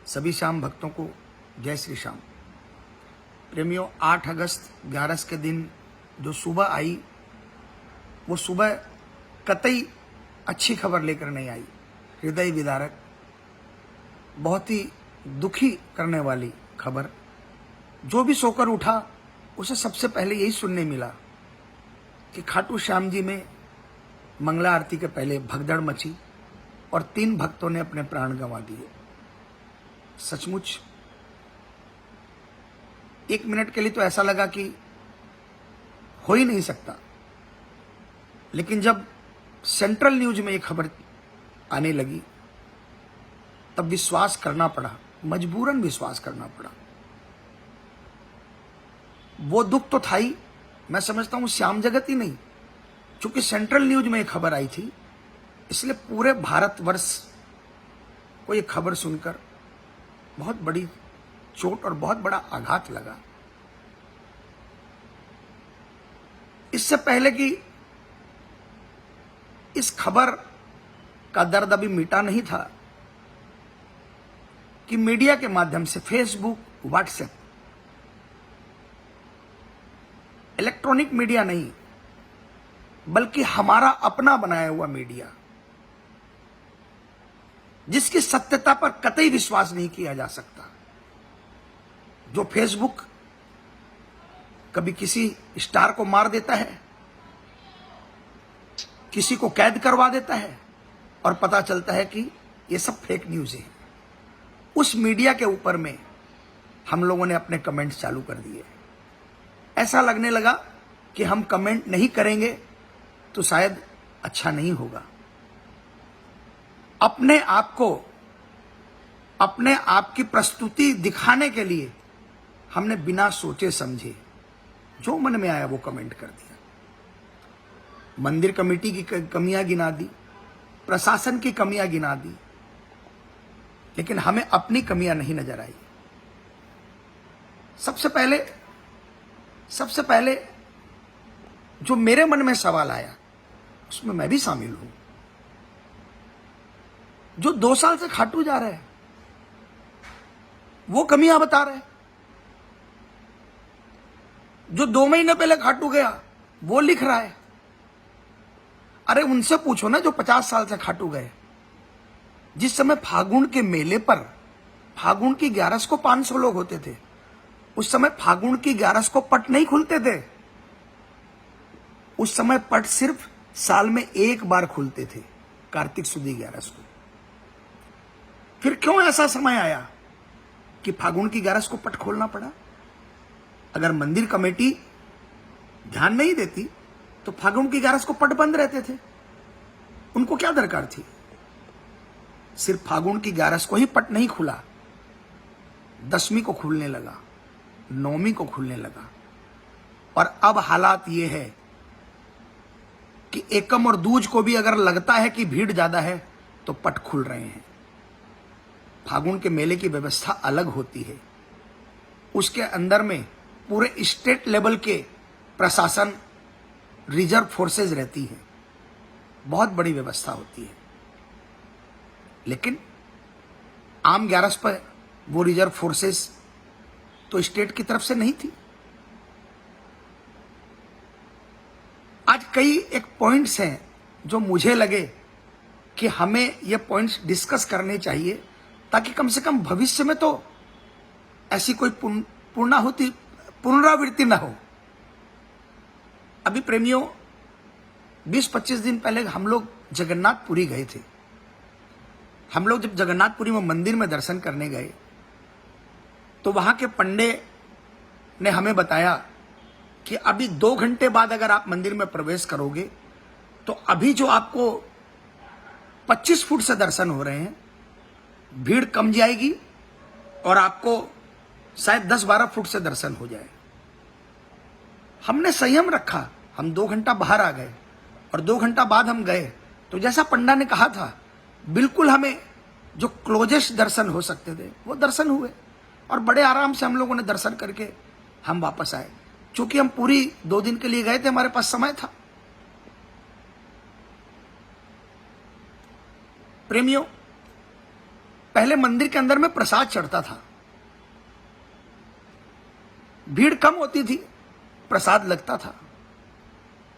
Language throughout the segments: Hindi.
सभी श्याम भक्तों को जय श्री श्याम। प्रेमियों, 8 अगस्त 11 के दिन जो सुबह आई वो सुबह कतई अच्छी खबर लेकर नहीं आई। हृदय विदारक, बहुत ही दुखी करने वाली खबर। जो भी सोकर उठा उसे सबसे पहले यही सुनने मिला कि खाटू श्याम जी में मंगला आरती के पहले भगदड़ मची और 3 भक्तों ने अपने प्राण गंवा दिए। सचमुच एक मिनट के लिए तो ऐसा लगा कि हो ही नहीं सकता, लेकिन जब सेंट्रल न्यूज में ये खबर आने लगी तब विश्वास करना पड़ा, मजबूरन विश्वास करना पड़ा। वो दुख तो था ही, मैं समझता हूं श्याम जगत ही नहीं, चूंकि सेंट्रल न्यूज में ये खबर आई थी इसलिए पूरे भारतवर्ष को ये खबर सुनकर बहुत बड़ी चोट और बहुत बड़ा आघात लगा। इससे पहले कि इस खबर का दर्द अभी मिटा नहीं था कि मीडिया के माध्यम से फेसबुक, व्हाट्सएप, इलेक्ट्रॉनिक मीडिया नहीं बल्कि हमारा अपना बनाया हुआ मीडिया, जिसकी सत्यता पर कतई विश्वास नहीं किया जा सकता, जो फेसबुक कभी किसी स्टार को मार देता है, किसी को कैद करवा देता है और पता चलता है कि ये सब फेक न्यूज है। उस मीडिया के ऊपर में हम लोगों ने अपने कमेंट्स चालू कर दिए। ऐसा लगने लगा कि हम कमेंट नहीं करेंगे तो शायद अच्छा नहीं होगा। अपने आप की प्रस्तुति दिखाने के लिए हमने बिना सोचे समझे जो मन में आया वो कमेंट कर दिया। मंदिर कमेटी की कमियां गिना दी, प्रशासन की कमियां गिना दी, लेकिन हमें अपनी कमियां नहीं नजर आई। सबसे पहले जो मेरे मन में सवाल आया उसमें मैं भी शामिल हूं। जो 2 साल से खाटू जा रहे हैं वो कमियां बता रहे हैं, जो 2 महीने पहले खाटू गया वो लिख रहा है। अरे उनसे पूछो ना जो 50 साल से खाटू गए। जिस समय फागुन के मेले पर फागुन की 11 को 500 लोग होते थे, उस समय फागुन की 11 को पट नहीं खुलते थे। उस समय पट सिर्फ साल में 1 बार खुलते थे, कार्तिक सुदी 11 को। फिर क्यों ऐसा समय आया कि फागुन की 11 को पट खोलना पड़ा? अगर मंदिर कमेटी ध्यान नहीं देती तो फागुन की 11 को पट बंद रहते थे। उनको क्या दरकार थी? सिर्फ फागुन की 11 को ही पट नहीं खुला, 10वीं को खुलने लगा, 9वीं को खुलने लगा। और अब हालात ये है कि एकम और दूज को भी अगर लगता है कि भीड़ ज्यादा है तो पट खुल रहे हैं। फागुन के मेले की व्यवस्था अलग होती है, उसके अंदर में पूरे स्टेट लेवल के प्रशासन, रिजर्व फोर्सेज रहती है, बहुत बड़ी व्यवस्था होती है। लेकिन आम 11 पर वो रिजर्व फोर्सेस तो स्टेट की तरफ से नहीं थी। आज कई एक पॉइंट्स हैं जो मुझे लगे कि हमें ये पॉइंट्स डिस्कस करने चाहिए ताकि कम से कम भविष्य में तो ऐसी कोई पुनरावृत्ति ना हो। अभी प्रेमियों, 20-25 दिन पहले हम लोग जगन्नाथपुरी गए थे। हम लोग जब जगन्नाथपुरी में मंदिर में दर्शन करने गए तो वहां के पंडे ने हमें बताया कि अभी 2 घंटे बाद अगर आप मंदिर में प्रवेश करोगे तो अभी जो आपको 25 फुट से दर्शन हो रहे हैं, भीड़ कम जाएगी और आपको शायद 10-12 फुट से दर्शन हो जाए। हमने संयम रखा, हम 2 घंटा बाहर आ गए और 2 घंटा बाद हम गए तो जैसा पंडा ने कहा था बिल्कुल हमें जो क्लोजेस्ट दर्शन हो सकते थे वो दर्शन हुए और बड़े आराम से हम लोगों ने दर्शन करके हम वापस आए। चूंकि हम पूरी 2 दिन के लिए गए थे, हमारे पास समय था। प्रेमियों, पहले मंदिर के अंदर में प्रसाद चढ़ता था, भीड़ कम होती थी, प्रसाद लगता था।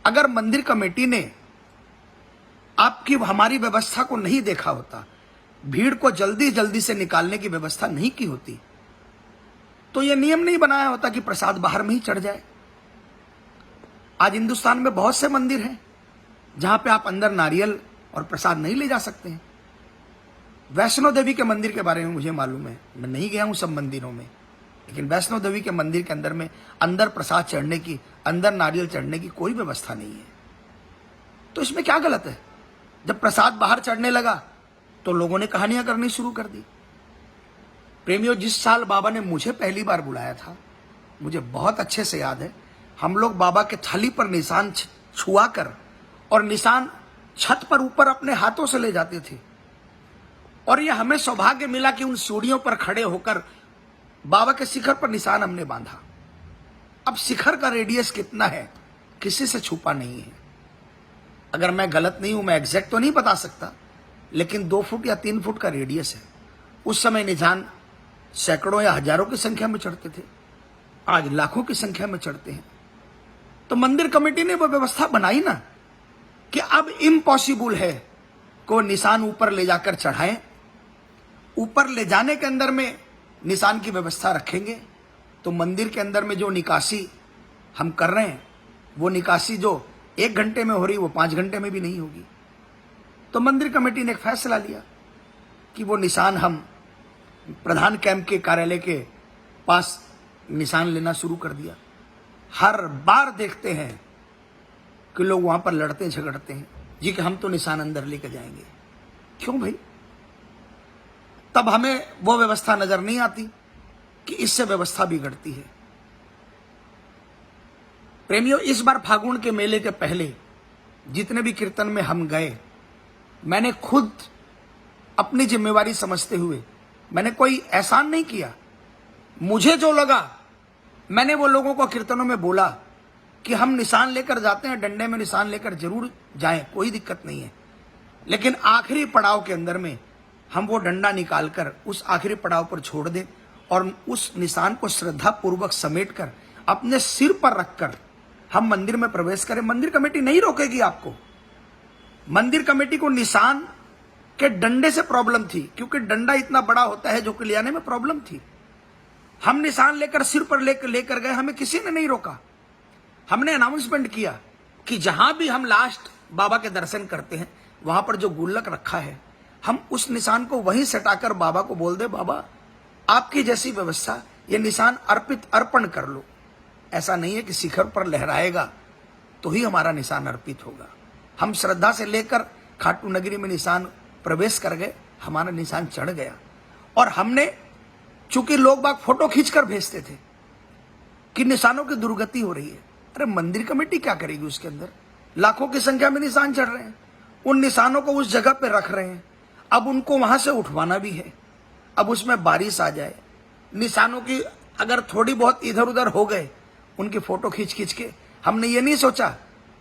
अगर मंदिर कमेटी ने आपकी हमारी व्यवस्था को नहीं देखा होता, भीड़ को जल्दी जल्दी से निकालने की व्यवस्था नहीं की होती, तो यह नियम नहीं बनाया होता कि प्रसाद बाहर में ही चढ़ जाए। आज हिंदुस्तान में बहुत से मंदिर हैं जहां पे आप अंदर नारियल और प्रसाद नहीं ले जा सकते हैं। वैष्णो देवी के मंदिर के बारे में मुझे मालूम है, मैं नहीं गया हूं सब मंदिरों में, लेकिन वैष्णो देवी के मंदिर के अंदर में अंदर प्रसाद चढ़ने की, अंदर नारियल चढ़ने की कोई व्यवस्था नहीं है। तो इसमें क्या गलत है? जब प्रसाद बाहर चढ़ने लगा तो लोगों ने कहानियां करनी शुरू कर दी। प्रेमियों, जिस साल बाबा ने मुझे पहली बार बुलाया था, मुझे बहुत अच्छे से याद है, हम लोग बाबा के थाली पर निशान छुआ कर और निशान छत पर ऊपर अपने हाथों से ले जाते थे। और यह हमें सौभाग्य मिला कि उन सीढ़ियों पर खड़े होकर बाबा के शिखर पर निशान हमने बांधा। अब शिखर का रेडियस कितना है किसी से छुपा नहीं है। अगर मैं गलत नहीं हूं, मैं एग्जैक्ट तो नहीं बता सकता, लेकिन 2 फुट या 3 फुट का रेडियस है। उस समय निशान सैकड़ों या हजारों की संख्या में चढ़ते थे, आज लाखों की संख्या में चढ़ते हैं। तो मंदिर कमेटी ने वो व्यवस्था बनाई ना कि अब इम्पॉसिबल है कि वो निशान ऊपर ले जाकर चढ़ाएं। ऊपर ले जाने के अंदर में निशान की व्यवस्था रखेंगे तो मंदिर के अंदर में जो निकासी हम कर रहे हैं, वो निकासी जो 1 घंटे में हो रही, वो 5 घंटे में भी नहीं होगी। तो मंदिर कमेटी ने एक फैसला लिया कि वो निशान हम प्रधान कैंप के कार्यालय के पास निशान लेना शुरू कर दिया। हर बार देखते हैं कि लोग वहां पर लड़ते झगड़ते हैं जी कि हम तो निशान अंदर लेकर जाएंगे। क्यों भाई? तब हमें वो व्यवस्था नजर नहीं आती कि इससे व्यवस्था बिगड़ती है। प्रेमियों, इस बार फागुन के मेले के पहले जितने भी कीर्तन में हम गए, मैंने खुद अपनी जिम्मेवारी समझते हुए मैंने कोई एहसान नहीं किया। मुझे जो लगा मैंने वो लोगों को कीर्तनों में बोला कि हम निशान लेकर जाते हैं, डंडे में निशान लेकर जरूर जाएं, कोई दिक्कत नहीं है, लेकिन आखिरी पड़ाव के अंदर में हम वो डंडा निकालकर उस आखिरी पड़ाव पर छोड़ दें और उस निशान को श्रद्धा पूर्वक समेट कर अपने सिर पर रखकर हम मंदिर में प्रवेश करें। मंदिर कमेटी नहीं रोकेगी आपको। मंदिर कमेटी को निशान के डंडे से प्रॉब्लम थी, क्योंकि डंडा इतना बड़ा होता है जो कि ले आने में प्रॉब्लम थी। हम निशान लेकर सिर पर लेकर गए, हमें किसी ने नहीं रोका। हमने अनाउंसमेंट किया कि जहां भी हम लास्ट बाबा के दर्शन करते हैं, वहां पर जो गुल्लक रखा है, हम उस निशान को वहीं सटाकर बाबा को बोल दे, बाबा आपकी जैसी व्यवस्था, ये निशान अर्पण कर लो। ऐसा नहीं है कि शिखर पर लहराएगा तो ही हमारा निशान अर्पित होगा। हम श्रद्धा से लेकर खाटू नगरी में निशान प्रवेश कर गए, हमारा निशान चढ़ गया। और हमने, चूंकि लोग बाग फोटो खींचकर भेजते थे कि निशानों की दुर्गति हो रही है, अरे मंदिर कमेटी क्या करेगी? उसके अंदर लाखों की संख्या में निशान चढ़ रहे हैं, उन निशानों को उस जगह पे रख रहे हैं। अब उनको वहां से उठवाना भी है। अब उसमें बारिश आ जाए, निशानों की अगर थोड़ी बहुत इधर उधर हो गए, उनकी फोटो खींच खींच के, हमने ये नहीं सोचा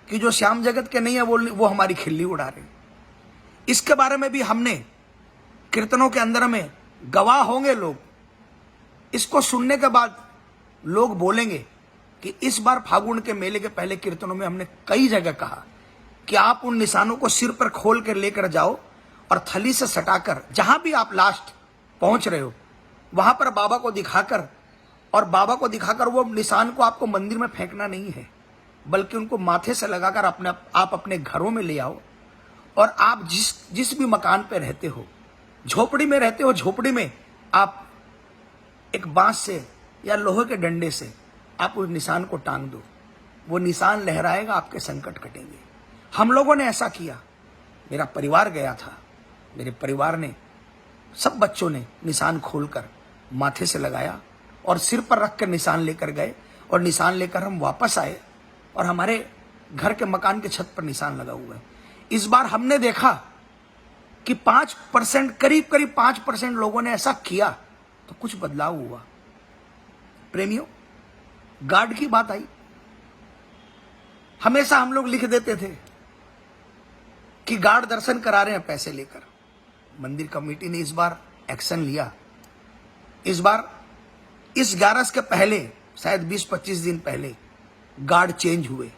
कि जो श्याम जगत के नहीं है वो हमारी खिल्ली उड़ा रहे। इसके बारे में भी हमने कीर्तनों के अंदर में गवाह होंगे लोग। इसको सुनने के बाद लोग बोलेंगे कि इस बार फागुन के मेले के पहले कीर्तनों में हमने कई जगह कहा कि आप उन निशानों को सिर पर खोल कर लेकर जाओ और थली से सटाकर जहां भी आप लास्ट पहुंच रहे हो वहां पर बाबा को दिखाकर, और बाबा को दिखाकर वो निशान को आपको मंदिर में फेंकना नहीं है, बल्कि उनको माथे से लगाकर आप अपने घरों में ले आओ। और आप जिस भी मकान पे रहते हो, झोपड़ी में रहते हो, झोपड़ी में आप एक बांस से या लोहे के डंडे से आप उस निशान को टांग दो, वो निशान लहराएगा, आपके संकट कटेंगे। हम लोगों ने ऐसा किया। मेरा परिवार गया था, मेरे परिवार ने, सब बच्चों ने निशान खोलकर माथे से लगाया और सिर पर रखकर निशान लेकर गए, और निशान लेकर हम वापस आए और हमारे घर के मकान के छत पर निशान लगा हुआ है। इस बार हमने देखा कि 5%, करीब 5% लोगों ने ऐसा किया, तो कुछ बदलाव हुआ। प्रेमियों, गार्ड की बात आई। हमेशा हम लोग लिख देते थे कि गार्ड दर्शन करा रहे हैं पैसे लेकर। मंदिर कमेटी ने इस बार एक्शन लिया। इस बार इस 11 के पहले शायद 20-25 दिन पहले गार्ड चेंज हुए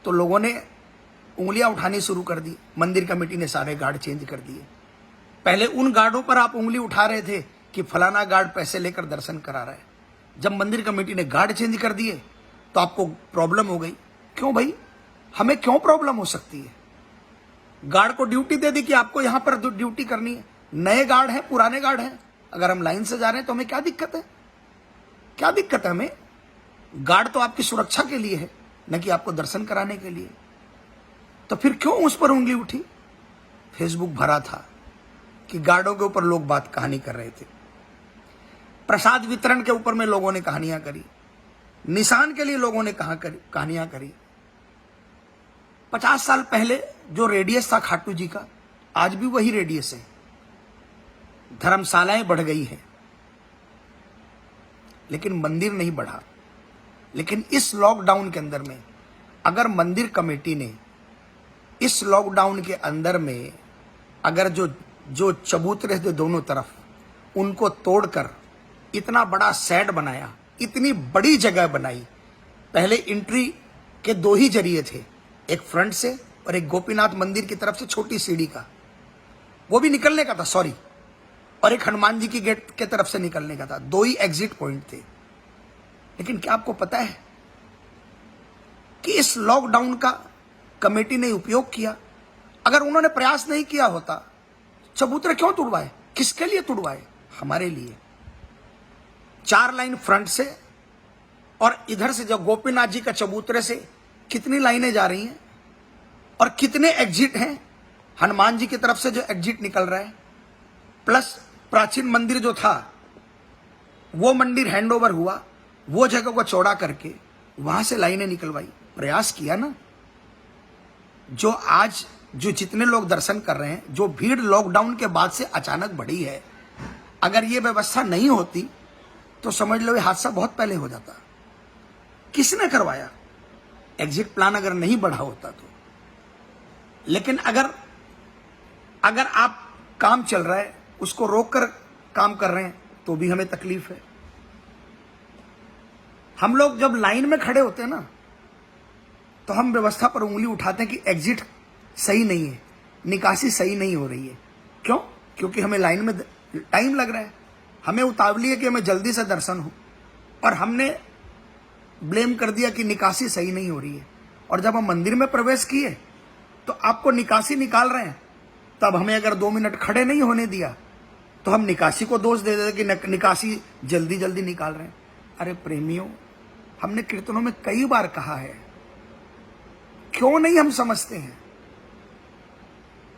तो लोगों ने उंगलियां उठानी शुरू कर दी। मंदिर कमेटी ने सारे गार्ड चेंज कर दिए। पहले उन गार्डों पर आप उंगली उठा रहे थे कि फलाना गार्ड पैसे लेकर दर्शन करा रहा है। जब मंदिर कमेटी ने गार्ड चेंज कर दिए तो आपको प्रॉब्लम हो गई। क्यों भाई, हमें क्यों प्रॉब्लम हो सकती है? गार्ड को ड्यूटी दे दी कि आपको यहां पर ड्यूटी करनी है। नए गार्ड हैं, पुराने गार्ड हैं, अगर हम लाइन से जा रहे हैं तो हमें क्या दिक्कत है? क्या दिक्कत है हमें? गार्ड तो आपकी सुरक्षा के लिए है, न कि आपको दर्शन कराने के लिए। तो फिर क्यों उस पर उंगली उठी? फेसबुक भरा था कि गार्डों के ऊपर लोग बात कहानी कर रहे थे। प्रसाद वितरण के ऊपर में लोगों ने कहानियां करी। निशान के लिए लोगों ने कहानियां करी। 50 साल पहले जो रेडियस था खाटू जी का, आज भी वही रेडियस है। धर्मशालाएं बढ़ गई हैं, लेकिन मंदिर नहीं बढ़ा। लेकिन इस लॉकडाउन के अंदर में अगर मंदिर कमेटी ने इस लॉकडाउन के अंदर में अगर जो चबूतरे थे दोनों तरफ, उनको तोड़कर इतना बड़ा शेड बनाया, इतनी बड़ी जगह बनाई। पहले एंट्री के 2 ही जरिए थे, एक फ्रंट से और एक गोपीनाथ मंदिर की तरफ से छोटी सीढ़ी का, वो भी निकलने का था, सॉरी, और एक हनुमान जी की गेट के तरफ से निकलने का था। 2 ही एग्जिट पॉइंट थे। लेकिन क्या आपको पता है कि इस लॉकडाउन का कमेटी ने उपयोग किया? अगर उन्होंने प्रयास नहीं किया होता, चबूतरे क्यों तुड़वाए? किसके लिए तुड़वाए? हमारे लिए। 4 लाइन फ्रंट से और इधर से जो गोपीनाथ जी का चबूतरे से कितनी लाइनें जा रही हैं और कितने एग्जिट हैं। हनुमान जी की तरफ से जो एग्जिट निकल रहा है, प्लस प्राचीन मंदिर जो था वो मंदिर हैंडओवर हुआ, वो जगह को चौड़ा करके वहां से लाइनें निकलवाई। प्रयास किया ना। जो आज जो जितने लोग दर्शन कर रहे हैं, जो भीड़ लॉकडाउन के बाद से अचानक बढ़ी है, अगर ये व्यवस्था नहीं होती तो समझ लो ये हादसा बहुत पहले हो जाता। किसने करवाया? एग्जिट प्लान अगर नहीं बढ़ा होता तो। लेकिन अगर आप काम चल रहा है उसको रोककर काम कर रहे हैं तो भी हमें तकलीफ है। हम लोग जब लाइन में खड़े होते हैं ना, तो हम व्यवस्था पर उंगली उठाते हैं कि एग्जिट सही नहीं है, निकासी सही नहीं हो रही है। क्यों? क्योंकि हमें लाइन में टाइम लग रहा है, हमें उतावली है कि हमें जल्दी से दर्शन हो, और हमने ब्लेम कर दिया कि निकासी सही नहीं हो रही है। और जब हम मंदिर में प्रवेश किए तो आपको निकासी निकाल रहे हैं, तब हमें अगर 2 मिनट खड़े नहीं होने दिया तो हम निकासी को दोष दे देते कि निकासी जल्दी जल्दी निकाल रहे हैं। अरे प्रेमियों, हमने कीर्तनों में कई बार कहा है, क्यों नहीं हम समझते हैं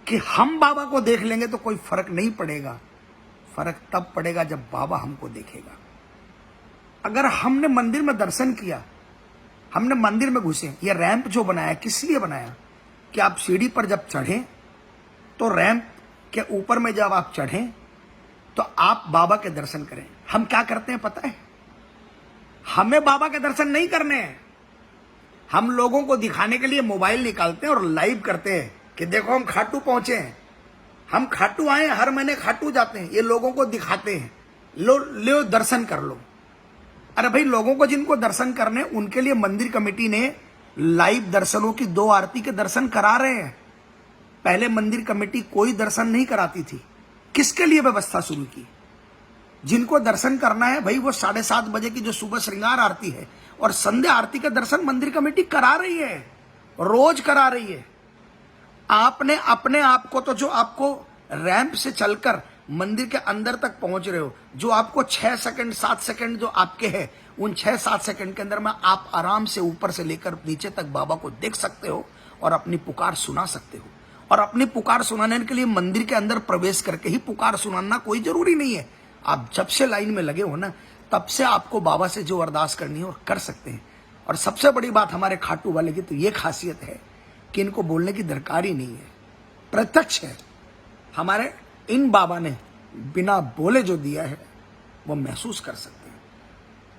कि हम बाबा को देख लेंगे तो कोई फर्क नहीं पड़ेगा। फर्क तब पड़ेगा जब बाबा हमको देखेगा। अगर हमने मंदिर में दर्शन किया, हमने मंदिर में घुसे, ये रैंप जो बनाया किस लिए बनाया? कि आप सीढ़ी पर जब चढ़ें तो रैंप के ऊपर में जब आप चढ़ें तो आप बाबा के दर्शन करें। हम क्या करते हैं पता है? हमें बाबा के दर्शन नहीं करने हैं, हम लोगों को दिखाने के लिए मोबाइल निकालते हैं और लाइव करते हैं कि देखो हम खाटू पहुंचे हैं, हम खाटू आए हैं, हर महीने खाटू जाते हैं। ये लोगों को दिखाते हैं, लो दर्शन कर लो। अरे भाई, लोगों को जिनको दर्शन करने, उनके लिए मंदिर कमेटी ने लाइव दर्शनों की 2 आरती के दर्शन करा रहे हैं। पहले मंदिर कमेटी कोई दर्शन नहीं कराती थी। किसके लिए व्यवस्था शुरू की? जिनको दर्शन करना है भाई, वो 7:30 बजे की जो सुबह श्रृंगार आरती है और संध्या आरती का दर्शन मंदिर कमेटी करा रही है, रोज करा रही है। आपने अपने आप को, तो जो आपको रैंप से चलकर मंदिर के अंदर तक पहुंच रहे हो, जो आपको 6 सेकंड 7 सेकंड जो आपके हैं, उन 6-7 सेकंड के अंदर में आप आराम से ऊपर से लेकर नीचे तक बाबा को देख सकते हो और अपनी पुकार सुना सकते हो। और अपनी पुकार सुनाने के लिए मंदिर के अंदर प्रवेश करके ही पुकार सुनाना कोई जरूरी नहीं है। आप जब से लाइन में लगे हो ना, तब से आपको बाबा से जो अरदास करनी है और कर सकते हैं। और सबसे बड़ी बात हमारे खाटू वाले की तो ये खासियत है कि इनको बोलने की दरकार ही नहीं है, प्रत्यक्ष है। हमारे इन बाबा ने बिना बोले जो दिया है वो महसूस कर सकते हैं।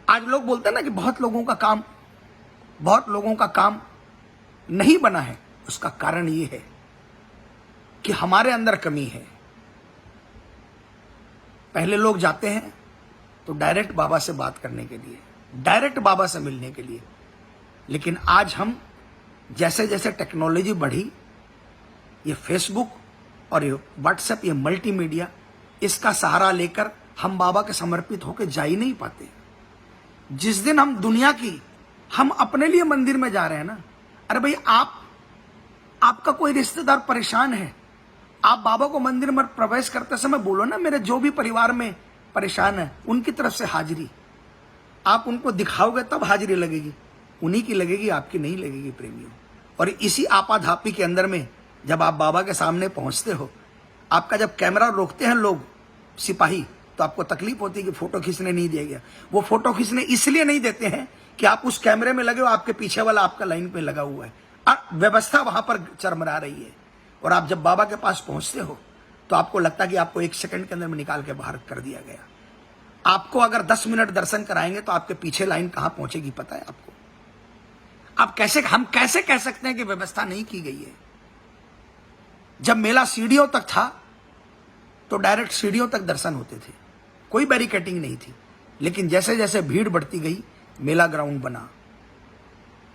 आज लोग बोलते हैं ना कि बहुत लोगों का काम नहीं बना है। उसका कारण ये है कि हमारे अंदर कमी है। पहले लोग जाते हैं तो डायरेक्ट बाबा से बात करने के लिए, डायरेक्ट बाबा से मिलने के लिए। लेकिन आज हम जैसे जैसे टेक्नोलॉजी बढ़ी, ये फेसबुक और ये व्हाट्सएप, ये मल्टीमीडिया, इसका सहारा लेकर हम बाबा के समर्पित होकर जा ही नहीं पाते। जिस दिन हम दुनिया की, हम अपने लिए मंदिर में जा रहे हैं ना, अरे भाई आपका कोई रिश्तेदार परेशान है, आप बाबा को मंदिर में प्रवेश करते समय बोलो ना, मेरे जो भी परिवार में परेशान है उनकी तरफ से हाजिरी। आप उनको दिखाओगे तब हाजिरी लगेगी, उन्हीं की लगेगी, आपकी नहीं लगेगी प्रेमियों। और इसी आपाधापी के अंदर में जब आप बाबा के सामने पहुंचते हो, आपका जब कैमरा रोकते हैं लोग, सिपाही, तो आपको तकलीफ होती है कि फोटो खींचने नहीं दिया गया। वो फोटो खींचने इसलिए नहीं देते हैं कि आप उस कैमरे में लगे हो, आपके पीछे वाला आपका लाइन पे लगा हुआ है, व्यवस्था वहां पर चरमरा रही है। और आप जब बाबा के पास पहुंचते हो तो आपको लगता है कि आपको 1 सेकंड के अंदर में निकाल के बाहर कर दिया गया। आपको अगर 10 मिनट दर्शन कराएंगे तो आपके पीछे लाइन कहां पहुंचेगी पता है आपको? हम कैसे कह सकते हैं कि व्यवस्था नहीं की गई है? जब मेला सीढ़ियों तक था तो डायरेक्ट सीढ़ियों तक दर्शन होते थे, कोई बैरिकेटिंग नहीं थी। लेकिन जैसे जैसे भीड़ बढ़ती गई, मेला ग्राउंड बना,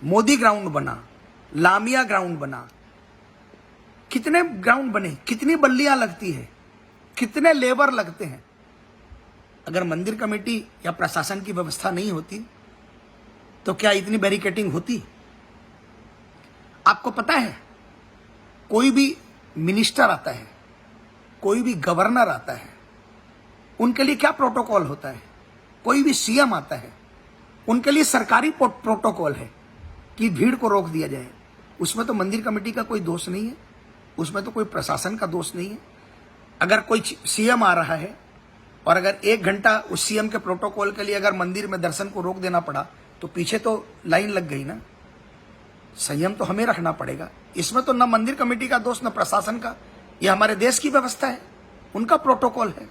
मोदी ग्राउंड बना, लामिया ग्राउंड बना, कितने ग्राउंड बने, कितनी बल्लियां लगती है, कितने लेबर लगते हैं। अगर मंदिर कमेटी या प्रशासन की व्यवस्था नहीं होती तो क्या इतनी बैरिकेटिंग होती? आपको पता है, कोई भी मिनिस्टर आता है, कोई भी गवर्नर आता है, उनके लिए क्या प्रोटोकॉल होता है? कोई भी सीएम आता है, उनके लिए सरकारी प्रोटोकॉल है कि भीड़ को रोक दिया जाए। उसमें तो मंदिर कमेटी का कोई दोष नहीं है, उसमें तो कोई प्रशासन का दोष नहीं है। अगर कोई सीएम आ रहा है और अगर 1 घंटा उस सीएम के प्रोटोकॉल के लिए अगर मंदिर में दर्शन को रोक देना पड़ा तो पीछे तो लाइन लग गई ना। संयम तो हमें रखना पड़ेगा। इसमें तो न मंदिर कमेटी का दोष, न प्रशासन का, यह हमारे देश की व्यवस्था है, उनका प्रोटोकॉल है।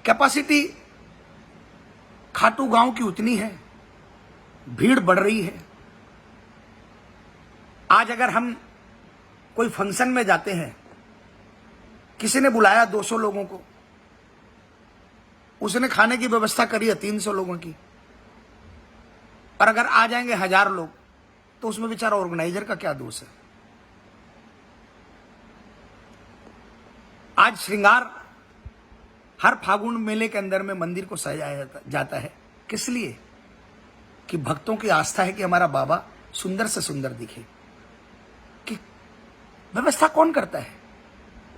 कैपेसिटी खाटू गांव की उतनी है, भीड़ बढ़ रही है। आज अगर हम कोई फंक्शन में जाते हैं, किसी ने बुलाया 200 लोगों को, उसने खाने की व्यवस्था करी है 300 लोगों की, और अगर आ जाएंगे 1000 लोग तो उसमें बेचारा ऑर्गेनाइजर का क्या दोष है? आज श्रृंगार हर फागुन मेले के अंदर में मंदिर को सजाया जाता है, किस लिए? कि भक्तों की आस्था है कि हमारा बाबा सुंदर से सुंदर दिखे। कि व्यवस्था कौन करता है?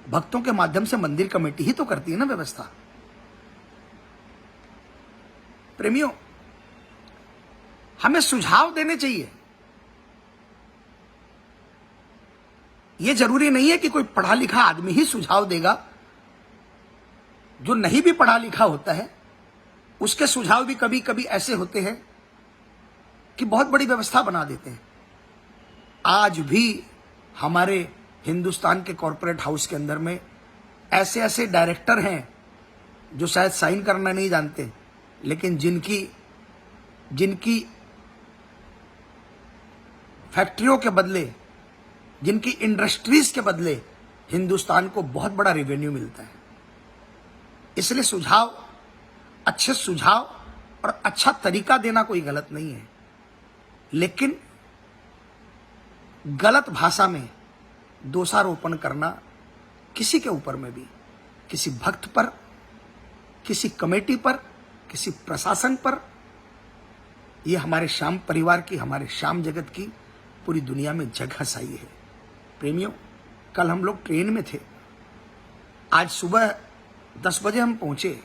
भक्तों के माध्यम से मंदिर कमेटी ही तो करती है ना व्यवस्था। प्रेमियों, हमें सुझाव देने चाहिए। यह जरूरी नहीं है कि कोई पढ़ा लिखा आदमी ही सुझाव देगा। जो नहीं भी पढ़ा लिखा होता है उसके सुझाव भी कभी कभी ऐसे होते हैं कि बहुत बड़ी व्यवस्था बना देते हैं। आज भी हमारे हिंदुस्तान के कॉरपोरेट हाउस के अंदर में ऐसे ऐसे डायरेक्टर हैं जो शायद साइन करना नहीं जानते, लेकिन जिनकी फैक्ट्रियों के बदले, जिनकी इंडस्ट्रीज के बदले हिंदुस्तान को बहुत बड़ा रेवेन्यू मिलता है। इसलिए सुझाव, अच्छे सुझाव और अच्छा तरीका देना कोई गलत नहीं है, लेकिन गलत भाषा में दोषारोपण करना किसी के ऊपर में भी, किसी भक्त पर, किसी कमेटी पर, किसी प्रशासन पर, यह हमारे श्याम परिवार की, हमारे श्याम जगत की पूरी दुनिया में जगह साई है। प्रेमियों, कल हम लोग ट्रेन में थे, आज सुबह 10 बजे हम पहुंचे,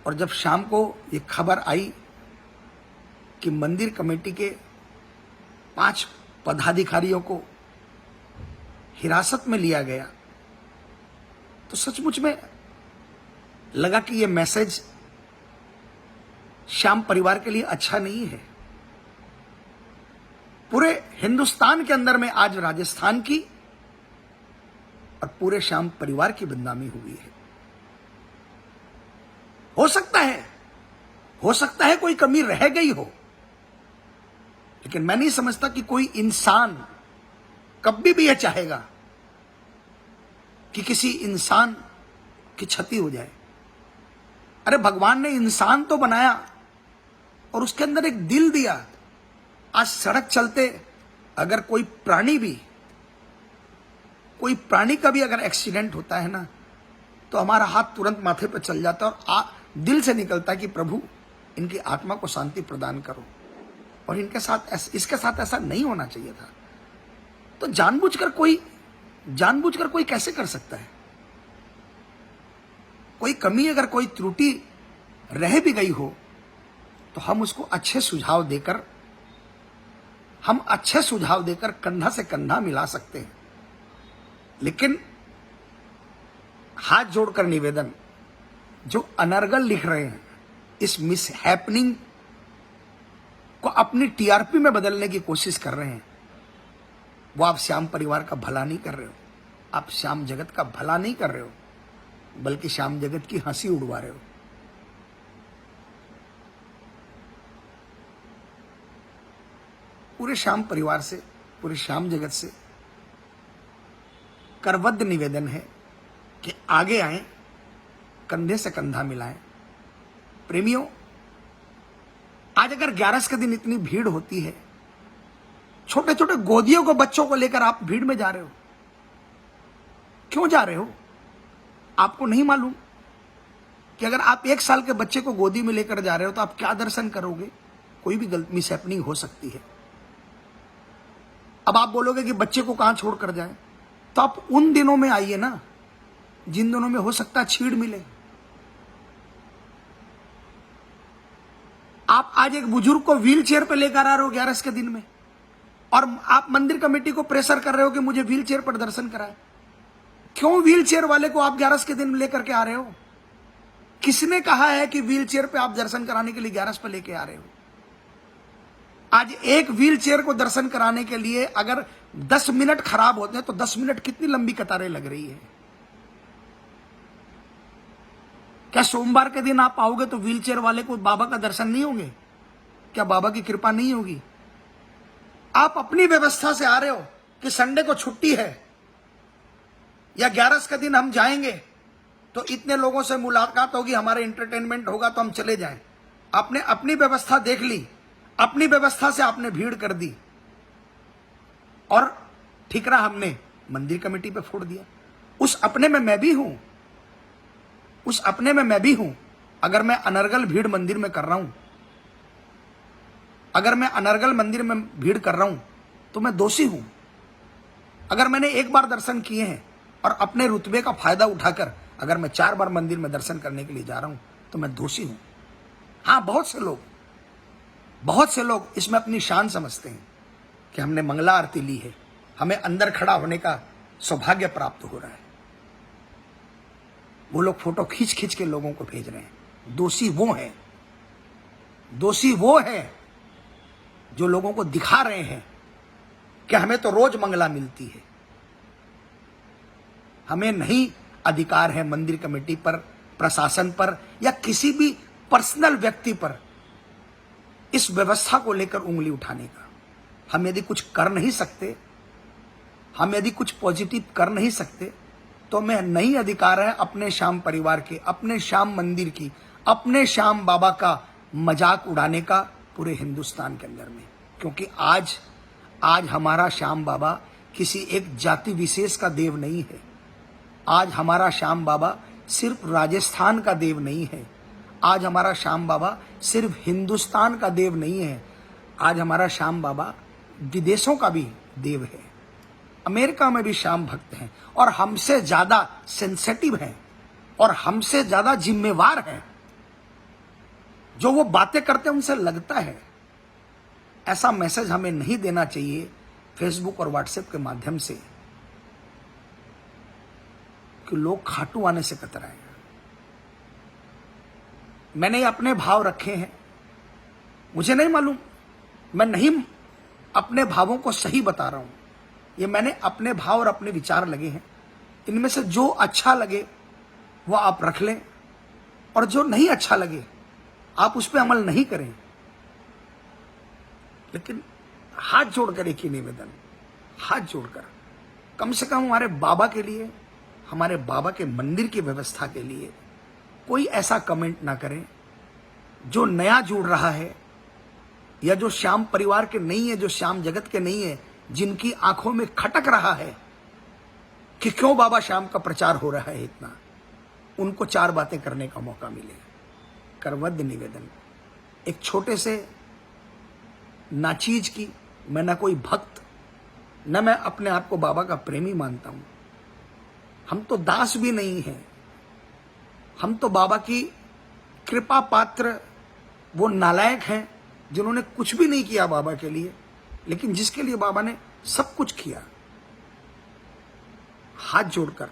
और जब शाम को ये खबर आई कि मंदिर कमेटी के 5 पदाधिकारियों को हिरासत में लिया गया, तो सचमुच में लगा कि ये मैसेज श्याम परिवार के लिए अच्छा नहीं है। पूरे हिंदुस्तान के अंदर में आज राजस्थान की और पूरे श्याम परिवार की बदनामी हुई है। हो सकता है कोई कमी रह गई हो, लेकिन मैं नहीं समझता कि कोई इंसान कभी भी यह चाहेगा कि किसी इंसान की क्षति हो जाए। अरे भगवान ने इंसान तो बनाया और उसके अंदर एक दिल दिया। आज सड़क चलते अगर कोई प्राणी का भी अगर एक्सीडेंट होता है ना, तो हमारा हाथ तुरंत माथे पर चल जाता है और दिल से निकलता है कि प्रभु इनकी आत्मा को शांति प्रदान करो। और इसके साथ ऐसा नहीं होना चाहिए था। तो जानबूझकर कोई कैसे कर सकता है? कोई कमी, अगर कोई त्रुटि रह भी गई हो तो हम उसको अच्छे सुझाव देकर कंधा से कंधा मिला सकते हैं। लेकिन हाथ जोड़कर निवेदन, जो अनर्गल लिख रहे हैं, इस मिस हैपनिंग को अपनी टीआरपी में बदलने की कोशिश कर रहे हैं, वो आप श्याम परिवार का भला नहीं कर रहे हो, आप श्याम जगत का भला नहीं कर रहे हो, बल्कि श्याम जगत की हंसी उड़वा रहे हो। पूरे श्याम परिवार से, पूरे श्याम जगत से करबद्ध निवेदन है कि आगे आए, कंधे से कंधा मिलाएं। प्रेमियों, आज अगर 11 के दिन इतनी भीड़ होती है, छोटे छोटे गोदियों को, बच्चों को लेकर आप भीड़ में जा रहे हो, क्यों जा रहे हो? आपको नहीं मालूम कि अगर आप 1 साल के बच्चे को गोदी में लेकर जा रहे हो तो आप क्या दर्शन करोगे? कोई भी गलत मिसहैपनिंग हो सकती है। अब आप बोलोगे कि बच्चे को कहां छोड़कर जाए, तो आप उन दिनों में आइए ना जिन दिनों में हो सकता है छीड़ मिले। आप आज एक बुजुर्ग को व्हील चेयर पर लेकर आ रहे हो 11 के दिन में, और आप मंदिर कमेटी को प्रेशर कर रहे हो कि मुझे व्हील चेयर पर दर्शन कराए। क्यों व्हील चेयर वाले को आप 11 के दिन लेकर के आ रहे हो? किसने कहा है कि व्हील चेयर पे आप दर्शन कराने के लिए 11 पे लेके आ रहे हो? आज एक व्हील चेयर को दर्शन कराने के लिए अगर 10 मिनट खराब होते हैं तो 10 मिनट कितनी लंबी कतारें लग रही है। क्या सोमवार के दिन आप आओगे तो व्हील चेयर वाले को बाबा का दर्शन नहीं होंगे? क्या बाबा की कृपा नहीं होगी? आप अपनी व्यवस्था से आ रहे हो कि संडे को छुट्टी है या 11 का दिन हम जाएंगे तो इतने लोगों से मुलाकात होगी, हमारे एंटरटेनमेंट होगा तो हम चले जाएं। आपने अपनी व्यवस्था देख ली, अपनी व्यवस्था से आपने भीड़ कर दी और ठिकरा हमने मंदिर कमेटी पे फोड़ दिया। उस अपने में मैं भी हूं। अगर मैं अनर्गल भीड़ मंदिर में कर रहा हूं, अगर मैं अनर्गल मंदिर में भीड़ कर रहा हूं तो मैं दोषी हूं। अगर मैंने एक बार दर्शन किए हैं और अपने रुतबे का फायदा उठाकर अगर मैं 4 बार मंदिर में दर्शन करने के लिए जा रहा हूं तो मैं दोषी हूं। हाँ, बहुत से लोग इसमें अपनी शान समझते हैं कि हमने मंगला आरती ली है, हमें अंदर खड़ा होने का सौभाग्य प्राप्त हो रहा है। वो लोग फोटो खींच के लोगों को भेज रहे हैं। दोषी वो है जो लोगों को दिखा रहे हैं कि हमें तो रोज मंगला मिलती है। हमें नहीं अधिकार है मंदिर कमेटी पर, प्रशासन पर या किसी भी पर्सनल व्यक्ति पर इस व्यवस्था को लेकर उंगली उठाने का। हम यदि कुछ कर नहीं सकते, हम यदि कुछ पॉजिटिव कर नहीं सकते, तो हमें नहीं अधिकार है अपने श्याम परिवार के, अपने श्याम मंदिर की, अपने श्याम बाबा का मजाक उड़ाने का पूरे हिंदुस्तान के अंदर में। क्योंकि आज हमारा श्याम बाबा किसी एक जाति विशेष का देव नहीं है। आज हमारा श्याम बाबा सिर्फ राजस्थान का देव नहीं है। आज हमारा श्याम बाबा सिर्फ हिंदुस्तान का देव नहीं है। आज हमारा श्याम बाबा विदेशों का भी देव है। अमेरिका में भी श्याम भक्त हैं और हमसे ज्यादा सेंसिटिव हैं और हमसे ज्यादा जिम्मेवार हैं। जो वो बातें करते हैं उनसे लगता है। ऐसा मैसेज हमें नहीं देना चाहिए फेसबुक और व्हाट्सएप के माध्यम से कि लोग खाटू आने से कतराएं। मैंने अपने भाव रखे हैं, मुझे नहीं मालूम, मैं नहीं अपने भावों को सही बता रहा हूं। ये मैंने अपने भाव और अपने विचार लगे हैं। इनमें से जो अच्छा लगे वो आप रख लें और जो नहीं अच्छा लगे आप उस पर अमल नहीं करें। लेकिन हाथ जोड़कर एक ही निवेदन, हाथ जोड़कर कम से कम हमारे बाबा के लिए, हमारे बाबा के मंदिर की व्यवस्था के लिए कोई ऐसा कमेंट ना करें जो नया जुड़ रहा है या जो श्याम परिवार के नहीं है, जो श्याम जगत के नहीं है, जिनकी आंखों में खटक रहा है कि क्यों बाबा श्याम का प्रचार हो रहा है इतना, उनको 4 बातें करने का मौका मिले। करवद्य निवेदन, एक छोटे से नाचीज की, मैं ना कोई भक्त, न मैं अपने आप को बाबा का प्रेमी मानता हूं, हम तो दास भी नहीं हैं, हम तो बाबा की कृपा पात्र वो नालायक हैं जिन्होंने कुछ भी नहीं किया बाबा के लिए, लेकिन जिसके लिए बाबा ने सब कुछ किया। हाथ जोड़कर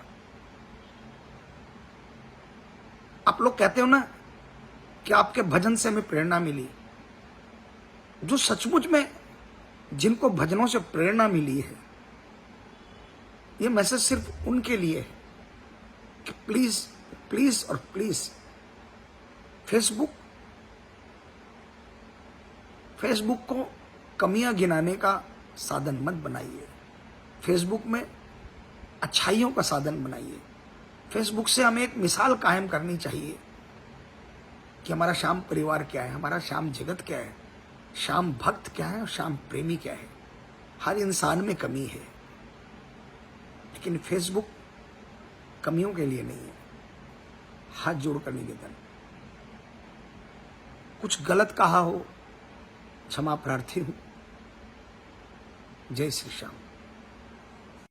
आप लोग कहते हो ना कि आपके भजन से हमें प्रेरणा मिली, जो सचमुच में जिनको भजनों से प्रेरणा मिली है, ये मैसेज सिर्फ उनके लिए है कि प्लीज प्लीज और प्लीज फेसबुक को कमियां गिनाने का साधन मत बनाइए। फेसबुक में अच्छाइयों का साधन बनाइए। फेसबुक से हमें एक मिसाल कायम करनी चाहिए कि हमारा श्याम परिवार क्या है, हमारा श्याम जगत क्या है, श्याम भक्त क्या है और श्याम प्रेमी क्या है। हर इंसान में कमी है, लेकिन फेसबुक कमियों के लिए नहीं है। हाथ जोड़कर निवेदन, कुछ गलत कहा हो क्षमा प्रार्थी हूं। जय श्री श्याम।